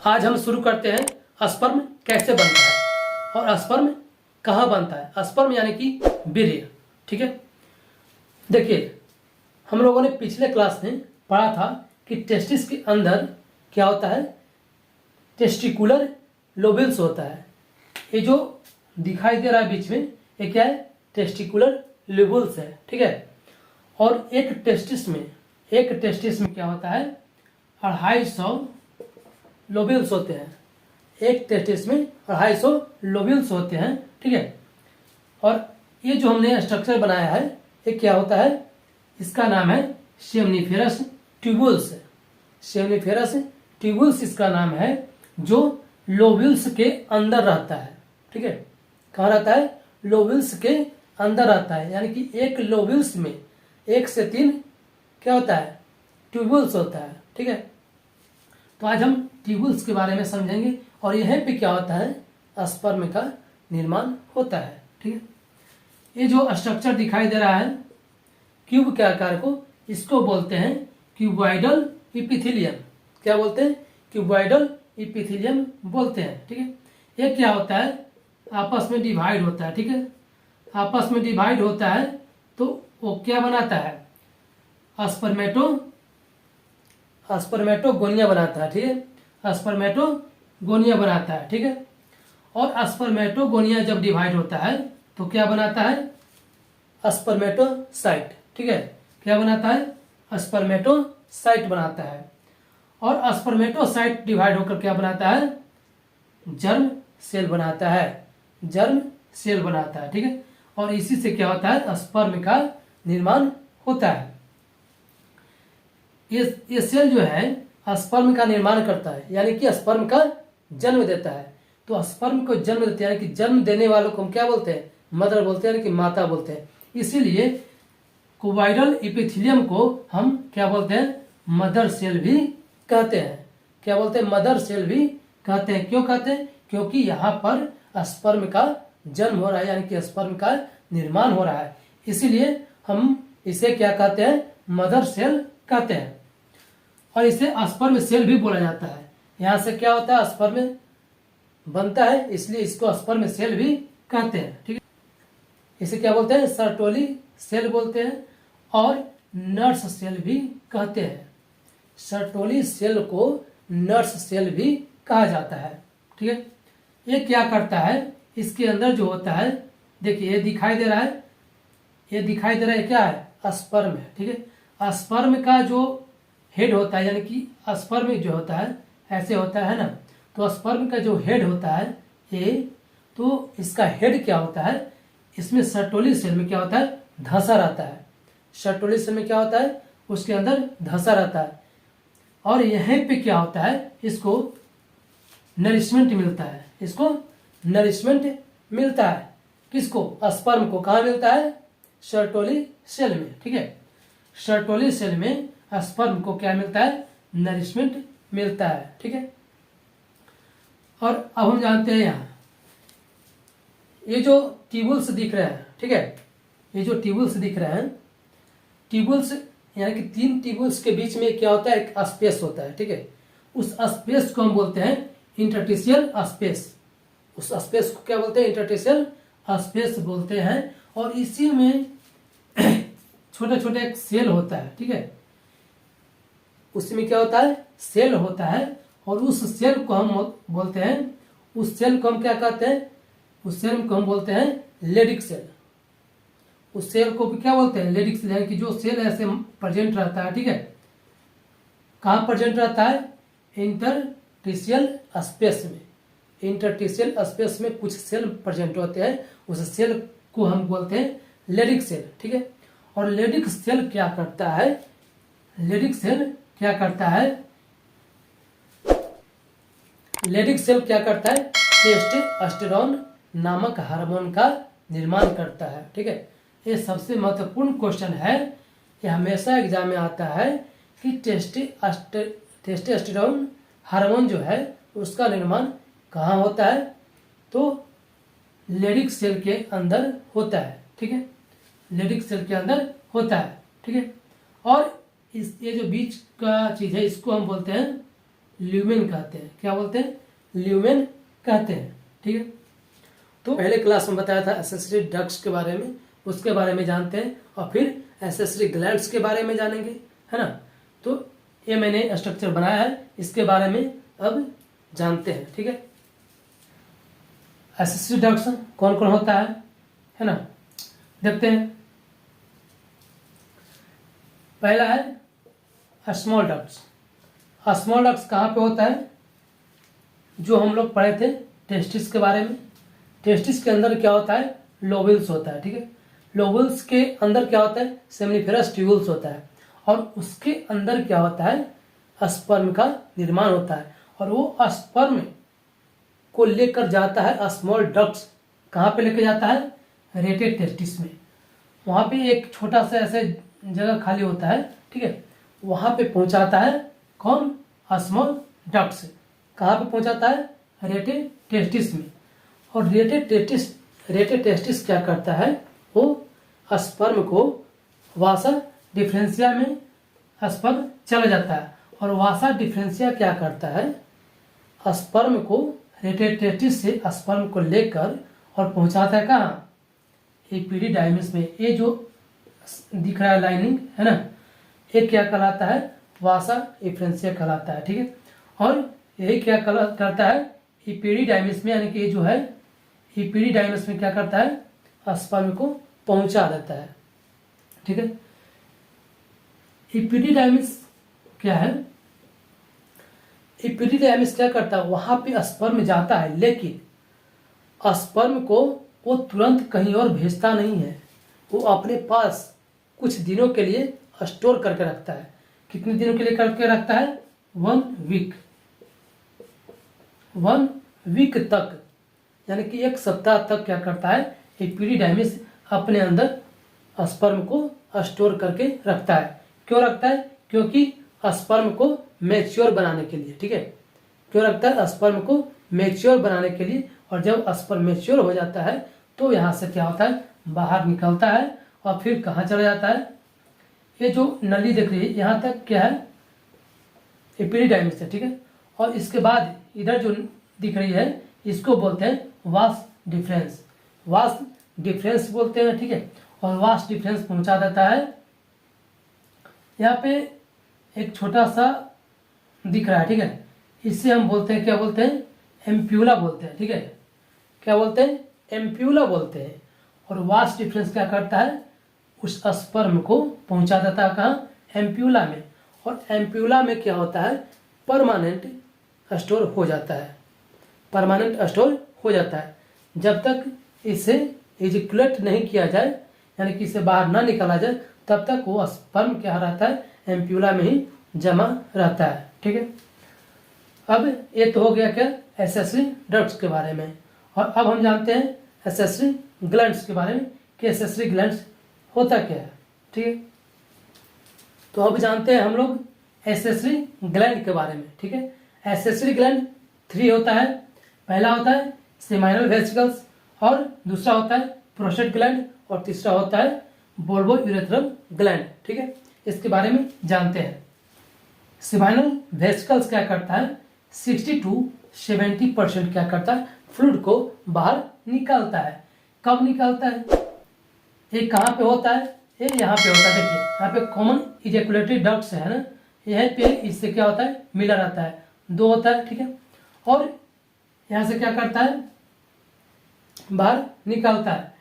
आज हम शुरू करते हैं स्पर्म कैसे बनता है और स्पर्म कहाँ बनता है। स्पर्म यानी कि वीर्य। ठीक है, देखिए हम लोगों ने पिछले क्लास में पढ़ा था कि टेस्टिस के अंदर क्या होता है, टेस्टिकुलर लोब्यूल्स होता है। ये जो दिखाई दे रहा है बीच में, ये क्या है, टेस्टिकुलर लोब्यूल्स है। ठीक है, और एक टेस्टिस में क्या होता है, 250 लोब्यूल्स होते हैं। एक टेस्टिस में 250 लोब्यूल्स होते हैं। ठीक है, और ये जो हमने स्ट्रक्चर बनाया है, ये क्या होता है, इसका नाम है सेमनीफेरस ट्यूबुल्स। सेमनीफेरस ट्यूबुल्स इसका नाम है, जो लोब्यूल्स के अंदर रहता है। ठीक है, कहाँ रहता है, लोब्यूल्स के अंदर रहता है। यानी कि एक लोब्यूल्स में 1 से 3 क्या होता है, ट्यूबुल्स होता है। ठीक है, तो आज हम ट्यूबुल्स के बारे में समझेंगे और यहीं पे क्या होता है, स्पर्म का निर्माण होता है। ठीक है, ये जो स्ट्रक्चर दिखाई दे रहा है क्यूब के आकार को, इसको बोलते हैं क्यूबॉइडल इपिथेलियम। क्या बोलते हैं, क्यूबॉइडल इपिथेलियम बोलते हैं। ठीक है, ये क्या होता है, आपस में डिवाइड होता है। ठीक है, आपस में डिवाइड होता है तो वो क्या बनाता है, स्पर्मेटोगोनिया बनाता है। ठीक है, स्पर्मेटोगोनिया बनाता है। ठीक है, और स्पर्मेटोगोनिया जब डिवाइड होता है तो क्या बनाता है, स्पर्मेटोसाइट। ठीक है, क्या बनाता है, स्पर्मेटोसाइट बनाता है। और स्पर्मेटोसाइट डिवाइड होकर क्या बनाता है, जर्म सेल बनाता है। ठीक है, और इसी से क्या होता है, स्पर्म का निर्माण होता है। ये सेल जो है स्पर्म का निर्माण करता है, यानी कि स्पर्म का जन्म देता है। तो स्पर्म को जन्म देते हैं, यानी कि जन्म देने वालों को हम क्या बोलते हैं, मदर बोलते हैं, यानी कि माता बोलते हैं। इसीलिए क्यूबॉइडल इपिथेलियम को हम क्या बोलते हैं, मदर सेल भी कहते हैं। क्या बोलते हैं, मदर सेल भी कहते हैं। क्यों कहते हैं, क्योंकि यहाँ पर स्पर्म का जन्म हो रहा है, यानी कि स्पर्म का निर्माण हो रहा है। इसीलिए हम इसे क्या कहते हैं, मदर सेल कहते हैं। और इसे स्पर्म सेल भी बोला जाता है। यहाँ से क्या होता है, स्पर्म बनता है, इसलिए इसको स्पर्म सेल भी कहते हैं। ठीक है, इसे क्या बोलते हैं, सर्टोली सेल बोलते हैं और नर्स सेल भी कहते हैं। सर्टोली सेल को नर्स सेल भी कहा जाता है। ठीक है, ये क्या करता है, इसके अंदर जो होता है, देखिए ये दिखाई दे रहा है, क्या है, स्पर्म है। ठीक है, स्पर्म का जो हेड होता है, यानी कि स्पर्म जो होता है ऐसे होता है ना, तो स्पर्म का जो हेड होता है ये, तो इसका हेड क्या होता है, इसमें सर्टोली सेल में क्या होता है, धंसा रहता है। सर्टोली सेल में क्या होता है, उसके अंदर धंसा रहता है। और यहीं पे क्या होता है, इसको नरिशमेंट मिलता है। किसको, स्पर्म को। कहाँ मिलता है, सर्टोली सेल में। ठीक है, सर्टोली सेल में स्पर्म को क्या मिलता है, नरिशमेंट मिलता है। ठीक है, और अब हम जानते हैं यहाँ ये जो ट्यूबुल्स दिख रहे हैं। ठीक है, ये जो ट्यूबुल्स दिख रहे हैं, ट्यूबुल्स यानी कि 3 ट्यूबुल्स के बीच में क्या होता है, एक स्पेस होता है। ठीक है, उस स्पेस को हम बोलते हैं इंटरस्टिशियल स्पेस। उस स्पेस को क्या बोलते हैं, इंटरस्टिशियल स्पेस बोलते हैं। और इसी में छोटे छोटे एक सेल होता है। ठीक है, उसमें क्या होता है, सेल होता है। और उस सेल को हम बोलते हैं, उस सेल को हम क्या कहते हैं, उस सेल को हम बोलते हैं लेडिक सेल। उस सेल को भी क्या बोलते हैं, लेडिक सेल, यानी कि जो सेल ऐसे प्रेजेंट रहता है। ठीक है, कहाँ प्रेजेंट रहता है, इंटरस्टिशियल स्पेस में। इंटरस्टिशियल स्पेस में कुछ सेल प्रेजेंट होते हैं, उस सेल को हम बोलते हैं लेडिक सेल। ठीक है, और लेडिक सेल क्या करता है, लेडिक सेल क्या करता है, टेस्टोस्टेरोन नामक हार्मोन का निर्माण करता है। ठीक है, ये सबसे महत्वपूर्ण क्वेश्चन है, ये हमेशा एग्जाम में आता है कि टेस्टोस्टेरोन हार्मोन जो है उसका निर्माण कहाँ होता है, तो लेडिक सेल के अंदर होता है। ठीक है, लेडिक सेल के अंदर होता है। ठीक है, और ये जो बीच का चीज है, इसको हम बोलते हैं ल्यूमेन कहते हैं। क्या बोलते हैं? ल्यूमेन कहते हैं। ठीक है, तो पहले क्लास में बताया था एसेसरी डक्ट्स के बारे में, उसके बारे में जानते हैं और फिर एसेसरी ग्लैंड्स के बारे में जानेंगे, है ना। तो ये मैंने स्ट्रक्चर बनाया है, इसके बारे में अब जानते हैं। ठीक है, एसेसरी डक्ट्स कौन कौन होता है ना, देखते हैं। पहला है स्मॉल डक्ट्स। स्मॉल डक्ट्स कहाँ पे होता है? जो हम लोग पढ़े थे टेस्टिस के बारे में। टेस्टिस के अंदर क्या होता है? लोबुल्स होता है। ठीक है, लोबुल्स के अंदर क्या होता है? सेमिनिफेरस ट्यूब्यूल्स होता है और उसके अंदर क्या होता है? स्पर्म का निर्माण होता है और वो स्पर्म को लेकर जाता है स्मॉल डक्ट्स। कहाँ पे लेकर जाता है? रेटेड टेस्टिस में। वहाँ पे एक छोटा सा ऐसे जगह खाली होता है, ठीक है, वहाँ पे पहुँचाता है कौन? Small ducts. कहाँ पे पहुँचाता है? रेटेड टेस्टिस में। और रेटेड टेस्टिस क्या करता है? वो स्पर्म को वासा डिफरेंशिया में स्पर्म चला जाता है और वासा डिफरेंशिया क्या करता है? स्पर्म को रेटेड टेस्टिस से स्पर्म को लेकर और पहुंचाता है कहाँ? एपिडिडाइमिस में। ये जो दिख रहा है लाइनिंग, है ना, ये क्या कहलाता है? वासा डिफरेंशिया कहलाता है। ठीक है, और यही क्या करता है? एपिडिडाइमिस में, यानी कि ये जो है एपिडिडाइमिस में क्या करता है? स्पर्म को पहुंचा देता है। ठीक है, एपिडिडाइमिस क्या है? एपिडिडाइमिस क्या करता है? वहां पे स्पर्म जाता है, लेकिन स्पर्म को वो तुरंत कहीं और भेजता नहीं है। वो अपने पास कुछ दिनों के लिए स्टोर करके रखता है। कितने दिनों के लिए करके रखता है? 1 वीक। 1 वीक तक, यानी कि 1 सप्ताह तक क्या करता है? एपिडिडाइमिस अपने अंदर स्पर्म को स्टोर करके रखता है। क्यों रखता है? क्योंकि स्पर्म को मैच्योर बनाने के लिए। ठीक है, क्यों रखता है? स्पर्म को मैच्योर बनाने के लिए। और जब स्पर्म मैच्योर हो जाता है तो यहाँ से क्या होता है? बाहर निकलता है और फिर कहाँ चला जाता है? ये जो नली दिख रही है यहाँ तक क्या है? एपिडिडाइमिस है। ठीक है, और इसके बाद इधर जो दिख रही है इसको बोलते हैं वास डिफरेंस। वास डिफरेंस बोलते हैं। ठीक है, और वास डिफरेंस पहुंचा देता है। यहाँ पे एक छोटा सा दिख रहा है, ठीक है, इससे हम बोलते हैं, क्या बोलते हैं? एम्प्यूला बोलते हैं। ठीक है, क्या बोलते हैं? एम्प्यूला बोलते हैं। और वास डिफरेंस क्या करता है? उस स्पर्म को पहुंचा देता है कहाँ? एम्प्यूला में। और एम्प्यूला में क्या होता है? परमानेंट स्टोर हो जाता है। परमानेंट स्टोर हो जाता है जब तक इसे इजैकुलेट नहीं किया जाए, यानी कि इसे बाहर ना निकाला जाए, तब तक वो स्पर्म क्या रहता है? एम्प्यूला में ही जमा रहता है। ठीक है, अब ये तो हो गया क्या? एसेसरी डक्ट्स के बारे में। और अब हम जानते हैं एसेसरी ग्लैंड्स के बारे में कि एसेसरी ग्लैंड्स होता क्या है। ठीक है, तो अब जानते हैं हम लोग एसेसरी ग्लैंड के बारे में। ठीक है, एसेसरी ग्लैंड 3 होता है। पहला होता है सेमाइनल वेसिकल्स, और दूसरा होता है प्रोस्टेट ग्लैंड, और तीसरा होता है बोल्बो यूरेथ्रल ग्लैंड। ठीक है, इसके बारे में जानते हैं। सेमाइनल वेसिकल्स क्या करता है? 60 to 70% क्या करता है? फ्लूइड को बाहर निकालता है। कब निकालता है? ये कहाँ पे होता है? ये यहाँ पे होता है। देखिए यहाँ पे कॉमन इजैकुलेटरी डक्ट्स है ना, यह पे इससे क्या होता है? मिला रहता है, 2 होता है। ठीक है, और यहाँ से क्या करता है? बाहर निकालता है।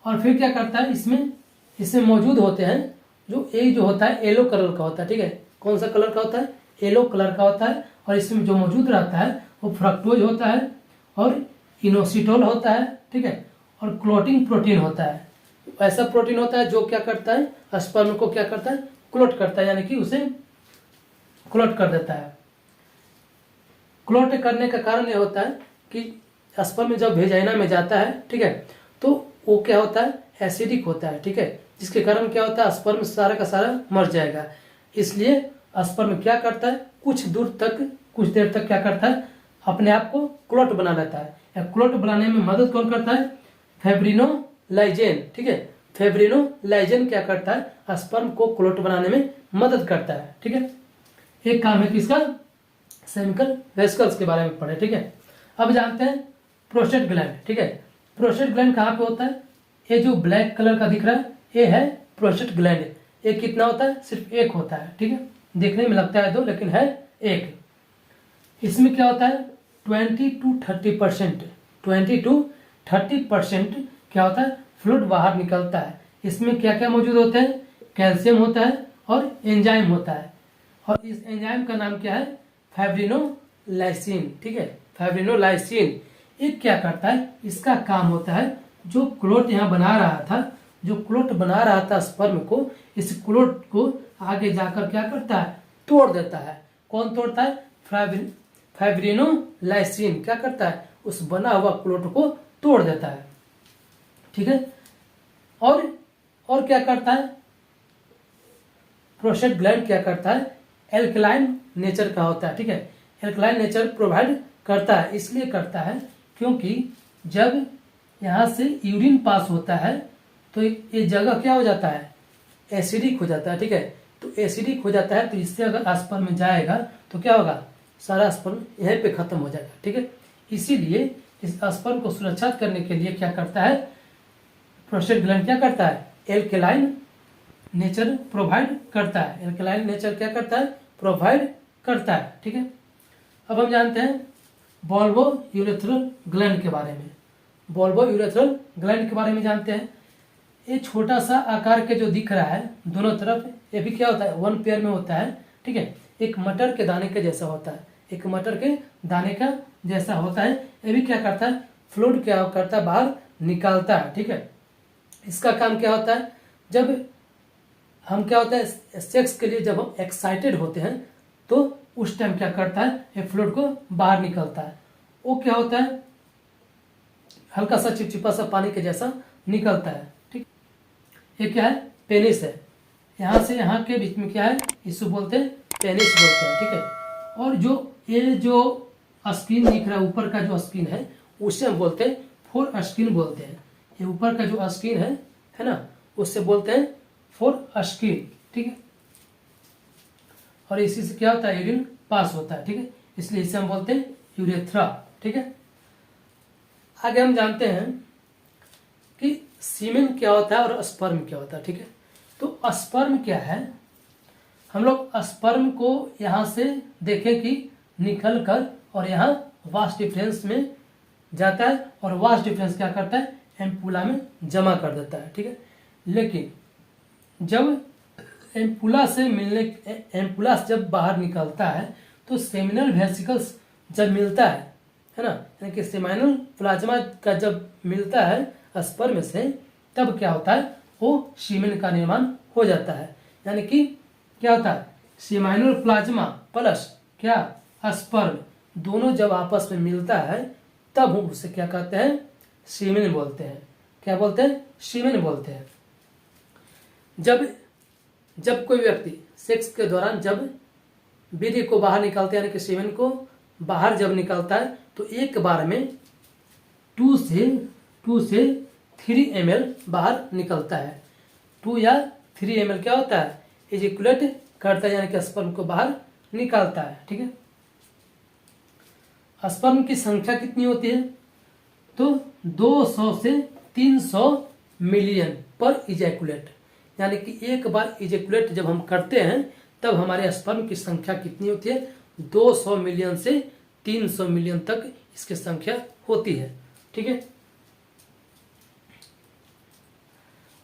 और फिर क्या करता है? इसमें मौजूद होते हैं जो एक जो होता है येलो कलर का होता है। ठीक है, कौन सा कलर का होता है? येलो कलर का होता है। और इसमें जो मौजूद रहता है वो फ्रक्टोज होता है और इनोसिटोल होता है। ठीक है, और क्लोटिंग प्रोटीन होता है। ऐसा प्रोटीन होता है जो क्या करता है? स्पर्म को क्या करता है? क्लोट करता है, यानी कि उसे क्लोट कर देता है। क्लोट करने का कारण यह होता है कि स्पर्म जब वेजाइना में जाता है, ठीक है, तो वो क्या होता है? एसिडिक होता है। ठीक है, जिसके कारण क्या होता है? स्पर्म सारा का सारा मर जाएगा। इसलिए स्पर्म क्या करता है? कुछ देर तक क्या करता है? अपने आप को क्लोट बना लेता है। या क्लोट बनाने में मदद कौन करता है? फेब्रिनोलाइजेन। ठीक है, फेब्रिनोलाइजेन क्या करता है? स्पर्म को क्लोट बनाने में मदद करता है। ठीक है, एक काम है किसका? सेमिकल वेसिकल्स के बारे में पढ़े, ठीक है। अब जानते हैं प्रोस्टेट ग्लैंड, ठीक है। प्रोस्टेट ग्लैंड कहाँ पे होता है? ये जो ब्लैक कलर का दिख रहा है ये है प्रोस्टेट ग्लैंड। ये कितना होता है? सिर्फ एक होता है, ठीक है। देखने में लगता है दो, लेकिन है एक। इसमें क्या होता है? 20 to 30% 20 to 30% क्या होता है? फ्लूइड बाहर निकलता है। इसमें क्या क्या मौजूद होते हैं? कैल्शियम होता है और एंजाइम होता है। और इस एंजाइम का नाम क्या है? फाइब्रिनोलाइसिन, ठीक है। फाइब्रिनोलाइसिन ये क्या करता है? इसका काम होता है जो क्लोट यहाँ बना रहा था, जो क्लोट बना रहा था स्पर्म को, इस क्लोट को आगे जाकर क्या करता है? तोड़ देता है। कौन तोड़ता है? फाइब्रिनोलाइसिन क्या करता है? उस बना हुआ क्लोट को तोड़ देता है, ठीक है। और क्या करता है? प्रोस्टेट ग्लैंड क्या करता है? एल्कलाइन नेचर का होता है, ठीक है। एल्कलाइन नेचर प्रोवाइड करता है, इसलिए करता है क्योंकि जब यहाँ से यूरिन पास होता है तो ये जगह क्या हो जाता है? एसिडिक हो जाता है, ठीक है। तो एसिडिक हो जाता है, तो इससे अगर स्पर्म में जाएगा तो क्या होगा? सारा स्पर्म यहीं पे खत्म हो जाएगा, ठीक है। इसीलिए इस स्पर्म को सुरक्षित करने के लिए क्या करता है? प्रोस्टेट ग्लैंड क्या करता है? एल्कलाइन नेचर प्रोवाइड करता है। एल्कलाइन नेचर क्या करता है? प्रोवाइड करता है, ठीक है। अब हम जानते हैं वोल्वो यूरेथ्रल ग्लैंड के बारे में। वोल्वो यूरेथ्रल ग्लैंड के बारे में जानते हैं। ये छोटा सा आकार के जो दिख रहा है दोनों तरफ, ये भी क्या होता है? वन पेयर में होता है, ठीक है। एक मटर के दाने के जैसा होता है, एक मटर के दाने का जैसा होता है। ये भी क्या करता है? फ्लूइड क्या करता है? बाहर निकालता है, ठीक है। इसका काम क्या होता है? जब हम क्या होता है सेक्स के लिए जब हम एक्साइटेड होते हैं तो उस टाइम क्या करता है? ये फ्लूइड को बाहर निकलता है। वो क्या होता है? हल्का सा चिपचिपा सा पानी के जैसा निकलता है, ठीक। ये क्या है? पेनिस है। यहाँ से यहाँ के बीच में क्या है? इसको बोलते हैं पेनिस बोलते हैं, ठीक है। और जो स्किन दिख रहा है ऊपर का जो स्किन है उसे हम बोलते हैं फोर स्किन बोलते हैं। ये ऊपर का जो स्किन है ना, उससे बोलते हैं फोर स्किन, ठीक है। और इसी से क्या होता है? यूरिन पास होता है, ठीक है। इसलिए इसे हम बोलते हैं यूरेथ्रा, ठीक है। आगे हम जानते हैं कि सीमेन क्या होता है और स्पर्म क्या होता है, ठीक है। तो स्पर्म क्या है? हम लोग स्पर्म को यहाँ से देखें कि निकल कर और यहाँ वास्ट डिफरेंस में जाता है और वास्ट डिफरेंस क्या करता है? एम्पुला में जमा कर देता है, ठीक है। लेकिन जब एम्पुला से जब बाहर निकलता है तो सेमिनल वेसिकल्स जब मिलता है ना, यानी कि सेमिनल प्लाज्मा का जब मिलता है स्पर्म से, तब क्या होता है? वो सीमेन का निर्माण हो जाता है। यानी कि क्या होता है? सेमिनल प्लाज्मा प्लस क्या स्पर्म दोनों जब आपस में मिलता है तब हम उसे क्या कहते हैं? सीमेन बोलते हैं। क्या बोलते हैं? सीमेन बोलते हैं। जब कोई व्यक्ति सेक्स के दौरान जब वीर्य को बाहर निकालते हैं, यानी कि सीमेन को बाहर जब निकलता है तो एक बार में 2 से 3 ml बाहर निकलता है। 2 या 3 ml क्या होता है? इजैकुलेट करता है, यानी कि स्पर्म को बाहर निकालता है, ठीक है। स्पर्म की संख्या कितनी होती है? तो 200 से 300 मिलियन पर इजैकुलेट, यानी कि एक बार इजैकुलेट जब हम करते हैं तब हमारे स्पर्म की संख्या कितनी होती है? 200 मिलियन से 300 मिलियन तक इसकी संख्या होती है, ठीक है।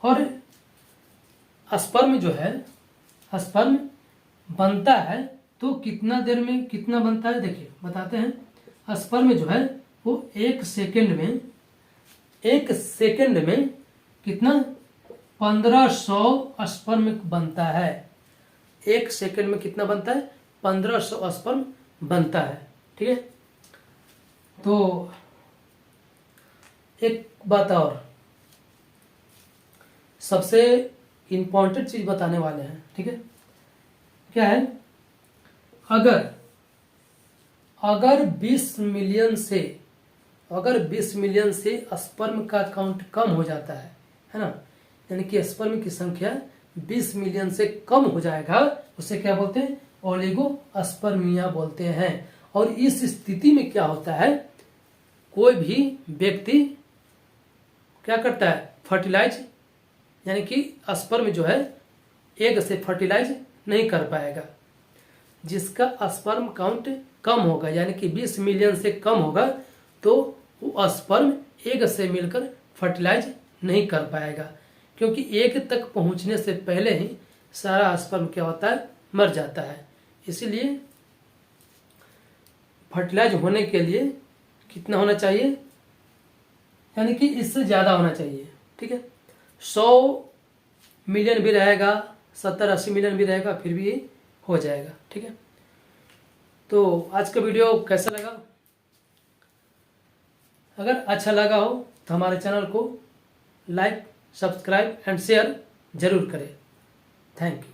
और स्पर्म जो है, स्पर्म बनता है तो कितना देर में कितना बनता है? देखिए बताते हैं। स्पर्म जो है वो 1 सेकेंड में कितना? 1500 स्पर्म बनता है। 1 सेकेंड में कितना बनता है? 1500 स्पर्म बनता है, ठीक है। तो एक बात और, सबसे इंपॉर्टेंट चीज बताने वाले हैं, ठीक है। क्या है? अगर 20 मिलियन से स्पर्म का काउंट कम हो जाता है ना, यानी कि स्पर्म की संख्या 20 मिलियन से कम हो जाएगा, उसे क्या बोलते हैं? ओलिगोस्पर्मिया बोलते हैं। और इस स्थिति में क्या होता है, कोई भी व्यक्ति क्या करता है, फर्टिलाइज यानी कि स्पर्म जो है एग से फर्टिलाइज नहीं कर पाएगा। जिसका स्पर्म काउंट कम होगा यानी कि 20 मिलियन से कम होगा तो वो स्पर्म एग से मिलकर फर्टिलाइज नहीं कर पाएगा, क्योंकि एग तक पहुंचने से पहले ही सारा स्पर्म क्या होता है, मर जाता है। इसीलिए फर्टिलाइज होने के लिए कितना होना चाहिए, यानी कि इससे ज़्यादा होना चाहिए। ठीक है, 100 मिलियन भी रहेगा, 70-80 मिलियन भी रहेगा, फिर भी हो जाएगा। ठीक है, तो आज का वीडियो कैसा लगा? अगर अच्छा लगा हो तो हमारे चैनल को लाइक, सब्सक्राइब एंड शेयर जरूर करें। Thank you.